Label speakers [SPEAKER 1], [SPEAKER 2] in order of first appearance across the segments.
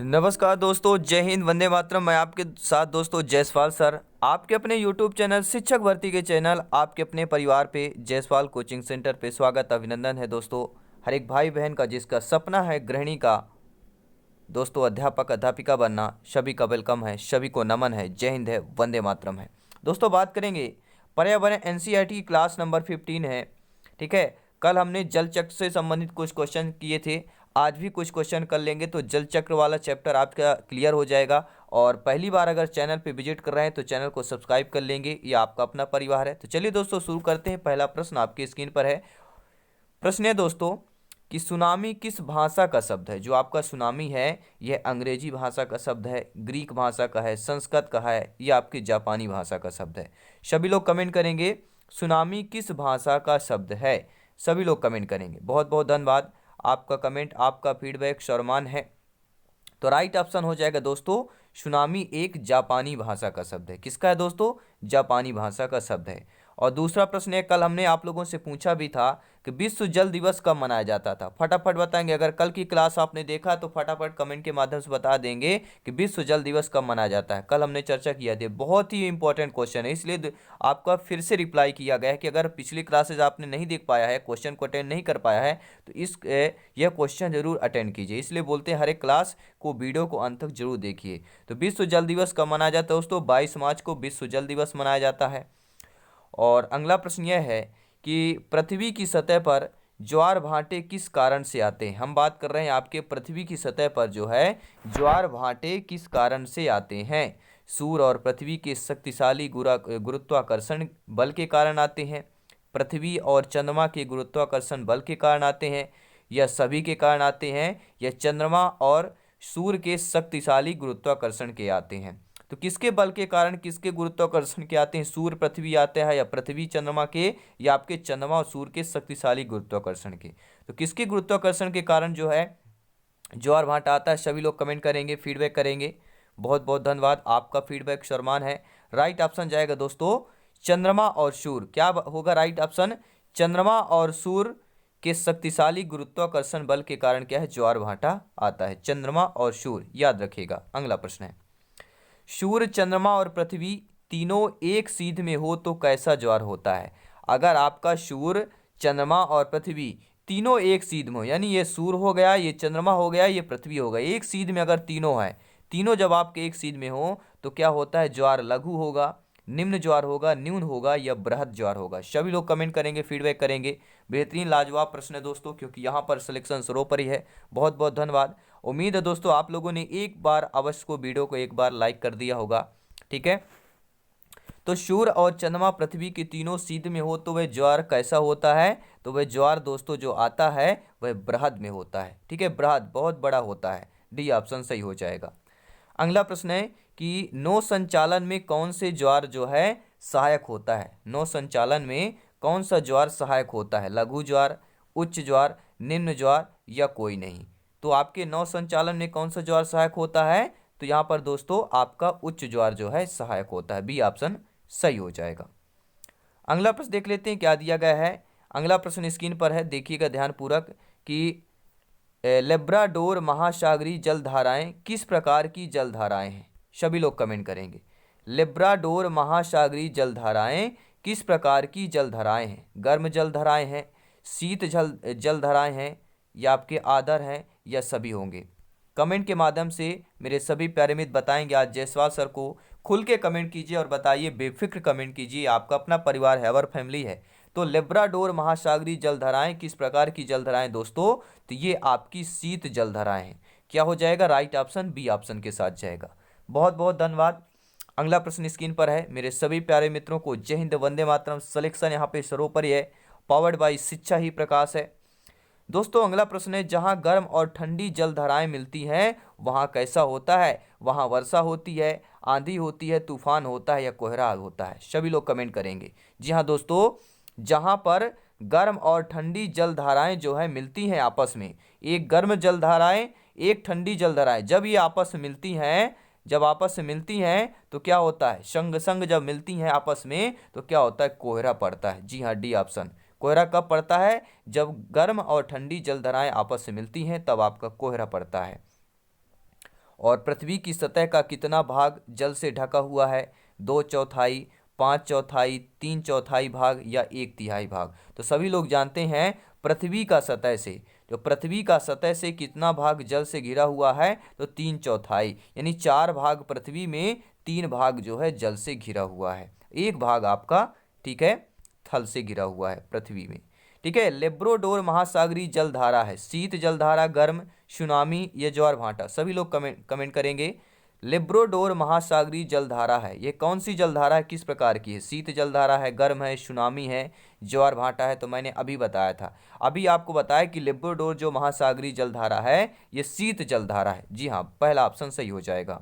[SPEAKER 1] नमस्कार दोस्तों, जय हिंद, वंदे मातरम। मैं आपके साथ दोस्तों जयसवाल सर, आपके अपने यूट्यूब चैनल शिक्षक भर्ती के चैनल आपके अपने परिवार पे जयसवाल कोचिंग सेंटर पे स्वागत अभिनंदन है दोस्तों। हर एक भाई बहन का जिसका सपना है गृहिणी का दोस्तों अध्यापक अध्यापिका बनना, सभी का वेलकम है, सभी को नमन है, जय हिंद है, वंदे मातरम है। दोस्तों बात करेंगे पर्यावरण एनसीईआरटी की क्लास नंबर 15 है। ठीक है, कल हमने जल चक्र से संबंधित कुछ क्वेश्चन किए थे, आज भी कुछ क्वेश्चन कर लेंगे तो जल चक्र वाला चैप्टर आपका क्लियर हो जाएगा। और पहली बार अगर चैनल पे विजिट कर रहे हैं तो चैनल को सब्सक्राइब कर लेंगे, ये आपका अपना परिवार है। तो चलिए दोस्तों शुरू करते हैं। पहला प्रश्न आपकी स्क्रीन पर है। प्रश्न है दोस्तों कि सुनामी किस भाषा का शब्द है। जो आपका सुनामी है यह अंग्रेजी भाषा का शब्द है, ग्रीक भाषा का है, संस्कृत का है, यह आपकी जापानी भाषा का शब्द है। सभी लोग कमेंट करेंगे सुनामी किस भाषा का शब्द है। सभी लोग कमेंट करेंगे। बहुत बहुत धन्यवाद, आपका कमेंट आपका फीडबैक सर्वमान्य है। तो राइट ऑप्शन हो जाएगा दोस्तों सुनामी एक जापानी भाषा का शब्द है। किसका है दोस्तों? जापानी भाषा का शब्द है। और दूसरा प्रश्न है, कल हमने आप लोगों से पूछा भी था कि विश्व जल दिवस कब मनाया जाता था। फटाफट बताएंगे, अगर कल की क्लास आपने देखा तो फटाफट कमेंट के माध्यम से बता देंगे कि विश्व जल दिवस कब मनाया जाता है। कल हमने चर्चा किया थी, बहुत ही इंपॉर्टेंट क्वेश्चन है, इसलिए आपका फिर से रिप्लाई किया गया है कि अगर पिछली क्लासेज आपने नहीं देख पाया है, क्वेश्चन को अटेंड नहीं कर पाया है तो यह क्वेश्चन जरूर अटेंड कीजिए। इसलिए बोलते हैं हर एक क्लास को वीडियो को अंत तक जरूर देखिए। तो विश्व जल दिवस कब मनाया जाता है दोस्तों? 22 मार्च को विश्व जल दिवस मनाया जाता है। और अगला प्रश्न यह है कि पृथ्वी की सतह पर ज्वार भाटे किस कारण से आते हैं। हम बात कर रहे हैं आपके पृथ्वी की सतह पर जो है ज्वार भाटे किस कारण से आते हैं। सूर्य और पृथ्वी के शक्तिशाली गुरुत्वाकर्षण बल के कारण आते हैं, पृथ्वी और चंद्रमा के गुरुत्वाकर्षण बल के कारण आते हैं, या सभी के कारण आते हैं, या चंद्रमा और सूर्य के शक्तिशाली गुरुत्वाकर्षण के आते हैं। तो किसके बल के कारण, किसके गुरुत्वाकर्षण के आते हैं? सूर्य पृथ्वी आते हैं, या पृथ्वी चंद्रमा के, या आपके चंद्रमा और सूर्य के शक्तिशाली गुरुत्वाकर्षण के। तो किसके गुरुत्वाकर्षण के कारण जो है ज्वार भाटा आता है। सभी लोग कमेंट करेंगे, फीडबैक करेंगे। बहुत बहुत धन्यवाद, आपका फीडबैक सम्मान है। राइट ऑप्शन जाएगा दोस्तों चंद्रमा और सूर्य। क्या होगा राइट ऑप्शन? चंद्रमा और सूर्य के शक्तिशाली गुरुत्वाकर्षण बल के कारण क्या है? ज्वार भाटा आता है। चंद्रमा और सूर्य याद रखिएगा। अगला प्रश्न है, सूर्य चंद्रमा और पृथ्वी तीनों एक सीध में हो तो कैसा ज्वार होता है। अगर आपका सूर्य चंद्रमा और पृथ्वी तीनों एक सीध में हो, यानी ये सूर्य हो गया, ये चंद्रमा हो गया, ये पृथ्वी हो गया, एक सीध में अगर तीनों है, तीनों जब आपके एक सीध में हो तो क्या होता है? ज्वार लघु होगा, निम्न ज्वार होगा, न्यून होगा, या बृहद ज्वार होगा। सभी लोग कमेंट करेंगे, फीडबैक करेंगे। बेहतरीन लाजवाब प्रश्न है दोस्तों, क्योंकि यहाँ पर सिलेक्शन सर्वोपरि है। बहुत बहुत धन्यवाद। उम्मीद है दोस्तों आप लोगों ने एक बार अवश्य को वीडियो को एक बार लाइक कर दिया होगा। ठीक है, तो सूर्य और चंद्रमा पृथ्वी के तीनों सीध में हो तो वह ज्वार कैसा होता है? तो वह ज्वार दोस्तों जो आता है वह बृहद में होता है। ठीक है, बृहद बहुत बड़ा होता है। डी ऑप्शन सही हो जाएगा। अगला प्रश्न है कि नौ संचालन में कौन से ज्वार जो है सहायक होता है। नौ संचालन में कौन सा ज्वार सहायक होता है? लघु ज्वार, उच्च ज्वार, निम्न ज्वार, या कोई नहीं। तो आपके नौ संचालन में कौन सा ज्वार सहायक होता है? तो यहाँ पर दोस्तों आपका उच्च ज्वार जो है सहायक होता है। बी ऑप्शन सही हो जाएगा। अगला प्रश्न देख लेते हैं क्या दिया गया है। अगला प्रश्न स्क्रीन पर है, देखिएगा ध्यानपूर्वक कि लेब्राडोर महासागरीय जलधाराएं किस प्रकार की जलधाराएं हैं। सभी लोग कमेंट करेंगे। लेब्राडोर महासागरीय जलधाराएं किस प्रकार की जलधाराएं हैं? गर्म जलधाराएं हैं, शीत जलधाराएं हैं, या आपके आदर हैं, या सभी होंगे। कमेंट के माध्यम से मेरे सभी प्यारे मित्र बताएंगे। आज जयसवाल सर को खुल के कमेंट कीजिए और बताइए, बेफिक्र कमेंट कीजिए, आपका अपना परिवार है, अवर फैमिली है। तो लेब्राडोर महासागरीय जलधाराएं किस प्रकार की जलधाराएं दोस्तों? तो ये आपकी शीत जलधाराएं हैं। क्या हो जाएगा? राइट ऑप्शन बी ऑप्शन के साथ जाएगा। बहुत बहुत धन्यवाद। अगला प्रश्न स्क्रीन पर है। मेरे सभी प्यारे मित्रों को जय हिंद, वंदे मातरम। सिलेक्शन यहाँ पे सर्वोपरि है, पावर्ड बाई शिक्षा ही प्रकाश है। दोस्तों अगला प्रश्न है, जहां गर्म और ठंडी जलधाराएं मिलती हैं वहां कैसा होता है? वहां वर्षा होती है, आंधी होती है, तूफान होता है, या कोहरा होता है। सभी लोग कमेंट करेंगे। जी हाँ दोस्तों, जहां पर गर्म और ठंडी जलधाराएं जो है मिलती हैं आपस में, एक गर्म जलधाराएं एक ठंडी जलधाराएं, जब ये आपस में मिलती हैं, जब आपस में मिलती हैं तो क्या होता है? संग संग जब मिलती हैं आपस में तो क्या होता है? कोहरा पड़ता है। जी हाँ, डी ऑप्शन। कोहरा कब पड़ता है? जब गर्म और ठंडी जलधाराएं आपस में मिलती हैं तब आपका कोहरा पड़ता है। और पृथ्वी की सतह का कितना भाग जल से ढका हुआ है? 2/4, 5/4, 3/4 भाग या 1/3 भाग? तो सभी लोग जानते हैं पृथ्वी का सतह से, जो पृथ्वी का सतह से कितना भाग जल से घिरा हुआ है, तो 3/4, यानी 4 भाग पृथ्वी में, 3 भाग जो है जल से घिरा हुआ है, 1 भाग आपका, ठीक है, थल से घिरा हुआ है पृथ्वी में। ठीक है, लेब्रोडोर महासागरीय जलधारा है शीत जलधारा, गर्म, सुनामी या ज्वार भाटा? सभी लोग कमेंट करेंगे। लेब्रोडोर महासागरीय जलधारा है, ये कौन सी जलधारा है, किस प्रकार की है? शीत जलधारा है, गर्म है, सुनामी है, ज्वार भाटा है? तो मैंने अभी बताया था, अभी आपको बताया कि लेब्रोडोर जो महासागरीय जलधारा है ये शीत जलधारा है। जी हाँ, पहला ऑप्शन सही हो जाएगा।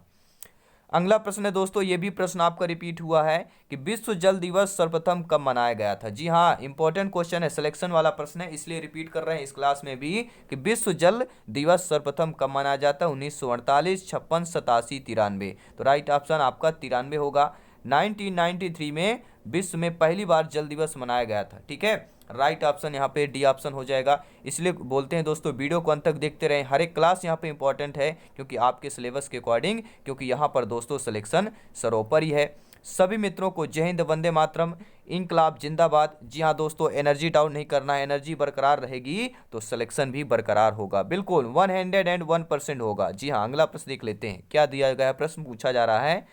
[SPEAKER 1] अगला प्रश्न है दोस्तों, ये भी प्रश्न आपका रिपीट हुआ है कि विश्व जल दिवस सर्वप्रथम कब मनाया गया था? जी हाँ, इंपॉर्टेंट क्वेश्चन है, सिलेक्शन वाला प्रश्न है, इसलिए रिपीट कर रहे हैं इस क्लास में भी कि विश्व जल दिवस सर्वप्रथम कब मनाया जाता है? 1948, 56, 87, 93? तो राइट ऑप्शन आपका 93 होगा। 1993 में विश्व में पहली बार जल दिवस मनाया गया था। ठीक है, राइट ऑप्शन यहाँ पे डी ऑप्शन हो जाएगा। इसलिए बोलते हैं दोस्तों, वीडियो को अंत तक देखते रहें, हर एक क्लास यहाँ पे इंपॉर्टेंट है क्योंकि आपके सिलेबस के अकॉर्डिंग, क्योंकि यहाँ पर दोस्तों सिलेक्शन सरोपर ही है। सभी मित्रों को जय हिंद, वंदे मातरम, इनकलाब जिंदाबाद। जी हाँ दोस्तों, एनर्जी डाउन नहीं करना है, एनर्जी बरकरार रहेगी तो सिलेक्शन भी बरकरार होगा, बिल्कुल 101% होगा। जी हाँ, अगला प्रश्न देख लेते हैं, क्या दिया गया प्रश्न पूछा जा रहा है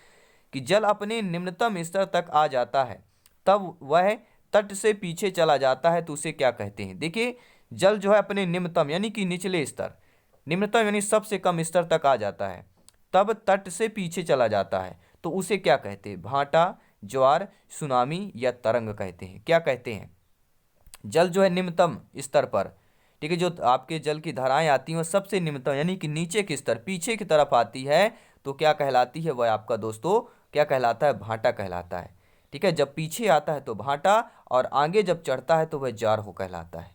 [SPEAKER 1] कि जल अपने निम्नतम स्तर तक आ जाता है तब वह तट से पीछे चला जाता है तो उसे क्या कहते हैं? देखिए, जल जो है अपने निम्नतम यानी कि निचले स्तर, निम्नतम यानी सबसे कम स्तर तक आ जाता है, तब तट से पीछे चला जाता है तो उसे क्या कहते हैं? भाटा, ज्वार, सुनामी या तरंग कहते हैं? क्या कहते हैं? जल जो है निम्नतम स्तर पर, ठीक है, जो आपके जल की धाराएं आती हैं वो सबसे निम्नतम यानी कि नीचे के स्तर, पीछे की तरफ आती है तो क्या कहलाती है? वह आपका दोस्तों क्या कहलाता है? भाटा कहलाता है। ठीक है, जब पीछे आता है तो भाटा और आगे जब चढ़ता है तो वह ज्वार हो कहलाता है।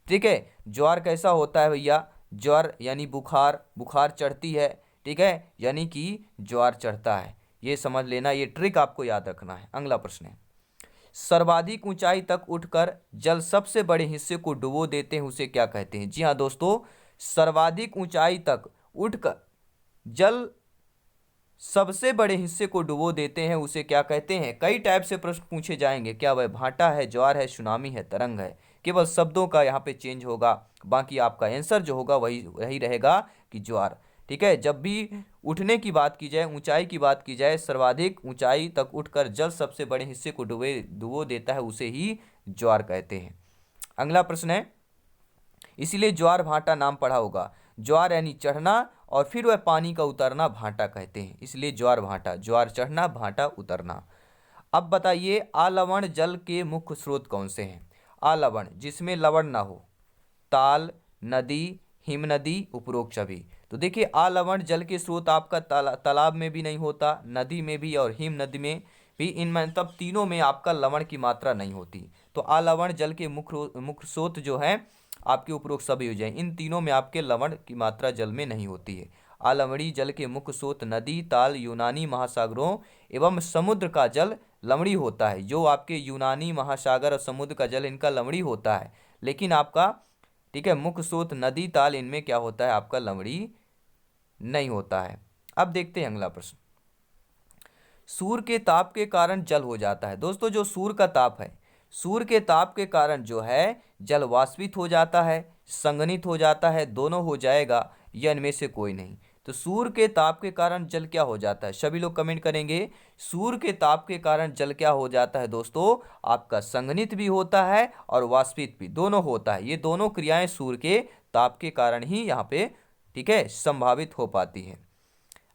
[SPEAKER 1] ठीक है, ज्वार कैसा होता है भैया? ज्वार यानी बुखार, बुखार चढ़ती है, ठीक है, यानी कि ज्वार चढ़ता है, ये समझ लेना, ये ट्रिक आपको याद रखना है। अगला प्रश्न है, सर्वाधिक ऊंचाई तक उठकर जल सबसे बड़े हिस्से को डुबो देते हैं उसे क्या कहते हैं? जी हाँ दोस्तों, सर्वाधिक ऊंचाई तक उठकर जल सबसे बड़े हिस्से को डुबो देते हैं उसे क्या कहते हैं? कई टाइप से प्रश्न पूछे जाएंगे, क्या वह भाटा है, ज्वार है, सुनामी है, तरंग है? केवल शब्दों का यहाँ पे चेंज होगा, बाकी आपका आंसर जो होगा वही वही रहेगा कि ज्वार। ठीक है, जब भी उठने की बात की जाए, ऊंचाई की बात की जाए, सर्वाधिक ऊंचाई तक उठकर जल सबसे बड़े हिस्से को डुबो देता है उसे ही ज्वार कहते हैं। अगला प्रश्न है, इसीलिए ज्वार भाटा नाम पढ़ा होगा, ज्वार यानी चढ़ना और फिर वह पानी का उतरना भाटा कहते हैं, इसलिए ज्वार भाटा, ज्वार चढ़ना, भाटा उतरना। अब बताइए, आलवण जल के मुख्य स्रोत कौन से हैं? आलवण जिसमें लवण ना हो, ताल, नदी, हिम नदी, उपरोक्त सभी। तो देखिए, आलवण जल के स्रोत आपका तालाब में भी नहीं होता, नदी में भी और हिम नदी में भी, इनमें मतलब तीनों में आपका लवण की मात्रा नहीं होती। तो आलवण जल के मुख्य स्रोत जो है आपके उपरोक्त सभी हो जाए, इन तीनों में आपके लवण की मात्रा जल में नहीं होती है। आलवणी जल के मुख्य स्रोत नदी, ताल, यूनानी महासागरों एवं समुद्र का जल लवणी होता है। जो आपके यूनानी महासागर और समुद्र का जल इनका लवणी होता है, लेकिन आपका, ठीक है, मुख्य स्रोत नदी, ताल, इनमें क्या होता है? आपका लवणी नहीं होता है। अब देखते हैं अगला प्रश्न, सूर्य के ताप के कारण जल हो जाता है। दोस्तों, जो सूर्य का ताप है, सूर्य के ताप के कारण जो है जल वाष्पित हो जाता है, संघनित हो जाता है, दोनों हो जाएगा या इनमें से कोई नहीं? तो सूर्य के ताप के कारण जल क्या हो जाता है? सभी लोग कमेंट करेंगे, सूर्य के ताप के कारण जल क्या हो जाता है दोस्तों? आपका संघनित भी होता है और वाष्पित भी, दोनों होता है। ये दोनों क्रियाएं सूर्य के ताप के कारण ही यहाँ पे, ठीक है, संभावित हो पाती है।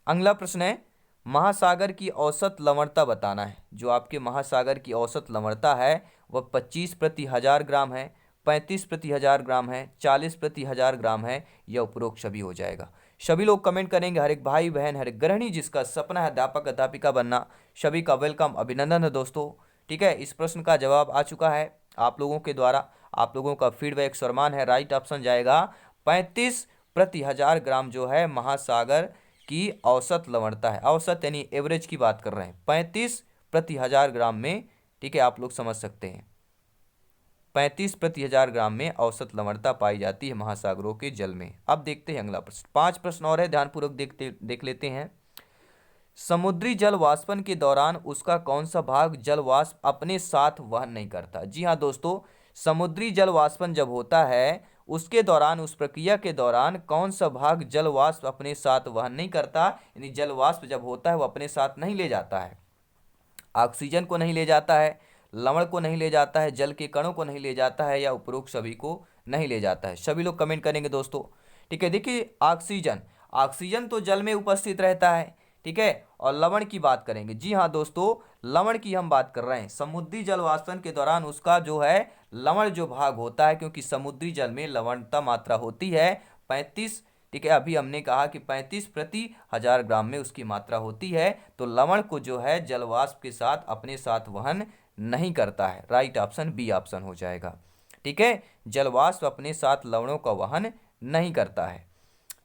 [SPEAKER 1] अगला प्रश्न है, महासागर की औसत लवणता बताना है। जो आपके महासागर की औसत लवणता है वह 25 प्रति हजार ग्राम है, 35 प्रति हजार ग्राम है, 40 प्रति हजार ग्राम है, या उपरोक्त सभी हो जाएगा। सभी लोग कमेंट करेंगे, हर एक भाई बहन, हर एक गृहिणी जिसका सपना है अध्यापक अध्यापिका बनना, सभी का वेलकम, अभिनंदन है दोस्तों। ठीक है, इस प्रश्न का जवाब आ चुका है आप लोगों के द्वारा, आप लोगों का फीडबैक सम्मान है। राइट ऑप्शन जाएगा 35 प्रति हजार ग्राम जो है महासागर की औसत लवणता है। औसत यानी एवरेज की बात कर रहे हैं, 35 प्रति हजार ग्राम में। ठीक है, आप लोग समझ सकते हैं। 35 प्रति 1000 ग्राम में औसत लवणता पाई जाती है महासागरों के जल में। अब देखते हैं अगला प्रश्न। 5 प्रश्न और है, ध्यानपूर्वक देख लेते हैं। समुद्री जल वाष्पन के दौरान उसका कौन सा भाग जल वाष्प अपने साथ वहन नहीं करता? जी हाँ दोस्तों, समुद्री जल वाष्पन जब होता है उसके दौरान, उस प्रक्रिया के दौरान कौन सा भाग जल वाष्प अपने साथ वहन नहीं करता, यानी जल वाष्प जब होता है वो अपने साथ नहीं ले जाता है। ऑक्सीजन को नहीं ले जाता है, लवण को नहीं ले जाता है, जल के कणों को नहीं ले जाता है, या उपरोक्त सभी को नहीं ले जाता है। सभी लोग कमेंट करेंगे दोस्तों। ठीक है, देखिए ऑक्सीजन, ऑक्सीजन तो जल में उपस्थित रहता है। ठीक है, और लवण की बात करेंगे, जी हाँ दोस्तों, लवण की हम बात कर रहे हैं। समुद्री जल वाष्पन के दौरान उसका जो है लवण जो भाग होता है, क्योंकि समुद्री जल में लवणता मात्रा होती है 35। ठीक है, अभी हमने कहा कि 35 प्रति 1000 ग्राम में उसकी मात्रा होती है, तो लवण को जो है जल वाष्प के साथ अपने साथ वहन नहीं करता है। राइट ऑप्शन बी ऑप्शन हो जाएगा। ठीक है, जल वाष्प अपने साथ लवणों का वहन नहीं करता है।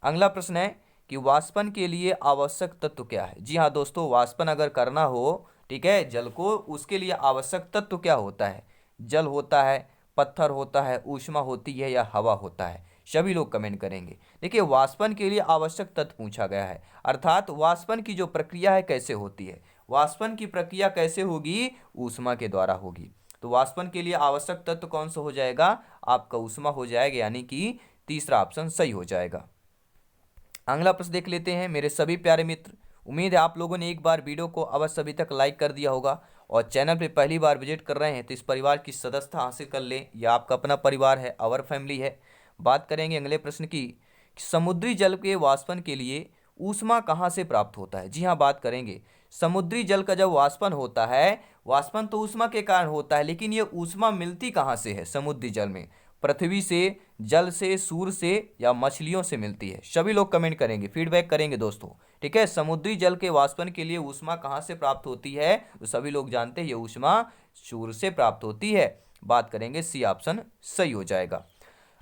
[SPEAKER 1] अगला प्रश्न है कि वाष्पन के लिए आवश्यक तत्व क्या है? जी हाँ दोस्तों, वाष्पन अगर करना हो, ठीक है, जल को, उसके लिए आवश्यक तत्व क्या होता है? जल होता है, पत्थर होता है, ऊष्मा होती है, या हवा होता है? सभी लोग कमेंट करेंगे। देखिए वाष्पन के लिए आवश्यक तत्व पूछा गया है, अर्थात वाष्पन की जो प्रक्रिया है कैसे होती है। वाष्पन की प्रक्रिया कैसे होगी? ऊष्मा के द्वारा होगी। तो वाष्पन के लिए आवश्यक तत्व कौन सा हो जाएगा? आपका ऊष्मा हो जाएगा, यानी कि तीसरा ऑप्शन सही हो जाएगा। अगला प्रश्न देख लेते हैं मेरे सभी प्यारे मित्र। उम्मीद है आप लोगों ने एक बार वीडियो को अवश्य अभी तक लाइक कर दिया होगा, और चैनल पे पहली बार विजिट कर रहे हैं तो इस परिवार की सदस्यता हासिल कर लें। यह आपका अपना परिवार है, आवर फैमिली है। बात करेंगे अगले प्रश्न की, समुद्री जल के वाष्पन के लिए ऊष्मा कहाँ से प्राप्त होता है? जी हाँ, बात करेंगे समुद्री जल का जब वाष्पन होता है, वाष्पन तो ऊष्मा के कारण होता है, लेकिन ये ऊष्मा मिलती कहाँ से है समुद्री जल में? पृथ्वी से, जल से, सूर्य से, या मछलियों से मिलती है? सभी लोग कमेंट करेंगे, फीडबैक करेंगे दोस्तों। ठीक है, समुद्री जल के वाष्पन के लिए ऊष्मा कहाँ से प्राप्त होती है? तो सभी लोग जानते हैं ये ऊष्मा सूर्य से प्राप्त होती है। बात करेंगे सी ऑप्शन सही हो जाएगा।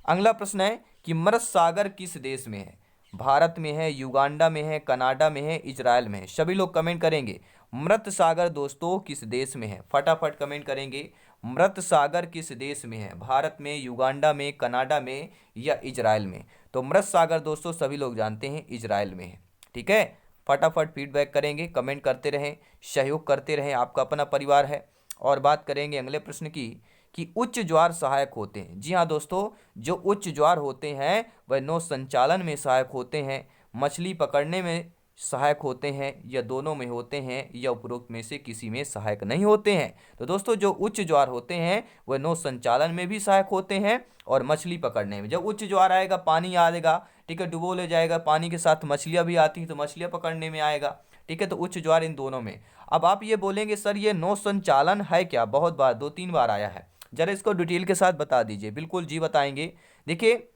[SPEAKER 1] अगला प्रश्न है कि मृत सागर किस देश में है? भारत में है, युगांडा में है, कनाडा में है, इजराइल में है? सभी लोग कमेंट करेंगे। मृत सागर दोस्तों किस देश में है? फटाफट कमेंट करेंगे। मृत सागर किस देश में है? भारत में, युगांडा में, कनाडा में, या इजराइल में? तो मृत सागर दोस्तों सभी लोग जानते हैं इजराइल में है। ठीक है, फटाफट फीडबैक करेंगे, कमेंट करते रहें, सहयोग करते रहें, आपका अपना परिवार है। और बात करेंगे अगले प्रश्न की कि उच्च ज्वार सहायक होते हैं। जी हाँ दोस्तों, जो उच्च ज्वार होते हैं वह नौ संचालन में सहायक होते हैं, मछली पकड़ने में सहायक होते हैं, या दोनों में होते हैं, या उपरोक्त में से किसी में सहायक नहीं होते हैं? तो दोस्तों जो उच्च ज्वार होते हैं वह नौ संचालन में भी सहायक होते हैं और मछली पकड़ने में। जब उच्च ज्वार आएगा पानी आएगा, ठीक है, डुबो ले जाएगा, पानी के साथ मछलियाँ भी आती हैं तो मछलियाँ पकड़ने में आएगा। ठीक है, तो उच्च ज्वार इन दोनों में। अब आप ये बोलेंगे सर ये नौ संचालन है क्या? बहुत बार, 2-3 बार आया है, जरा इसको डिटेल के साथ बता दीजिए। बिल्कुल जी बताएंगे। देखिए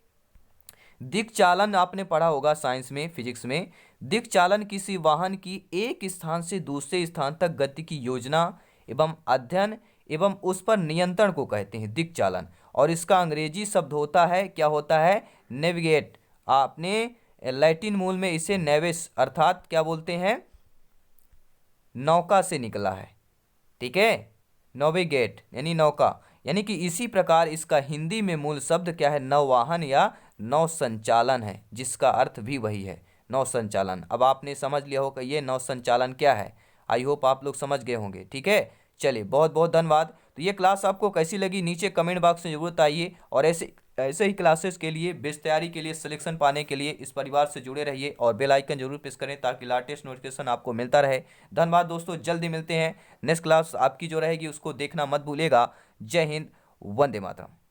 [SPEAKER 1] दिक्चालन आपने पढ़ा होगा साइंस में, फिजिक्स में। दिक्चालन किसी वाहन की एक स्थान से दूसरे स्थान तक गति की योजना एवं अध्ययन एवं उस पर नियंत्रण को कहते हैं दिक्चालन। और इसका अंग्रेजी शब्द होता है, क्या होता है? नेविगेट। आपने लैटिन मूल में इसे नेविस अर्थात क्या बोलते हैं? नौका से निकला है। ठीक है, नोविगेट यानी नौका, यानी कि इसी प्रकार इसका हिंदी में मूल शब्द क्या है? नौवाहन या नौ संचालन है, जिसका अर्थ भी वही है, नौ संचालन। अब आपने समझ लिया होगा ये नौ संचालन क्या है। आई होप आप लोग समझ गए होंगे। ठीक है, चलिए बहुत बहुत धन्यवाद। तो ये क्लास आपको कैसी लगी नीचे कमेंट बॉक्स में जरूर बताइए, और ऐसे ही क्लासेस के लिए, बेस्ट तैयारी के लिए, सिलेक्शन पाने के लिए इस परिवार से जुड़े रहिए और बेल आइकन जरूर प्रेस करें ताकि लेटेस्ट नोटिफिकेशन आपको मिलता रहे। धन्यवाद दोस्तों, जल्दी मिलते हैं। नेक्स्ट क्लास आपकी जो रहेगी उसको देखना मत भूलिएगा। जय हिंद, वंदे मातरम।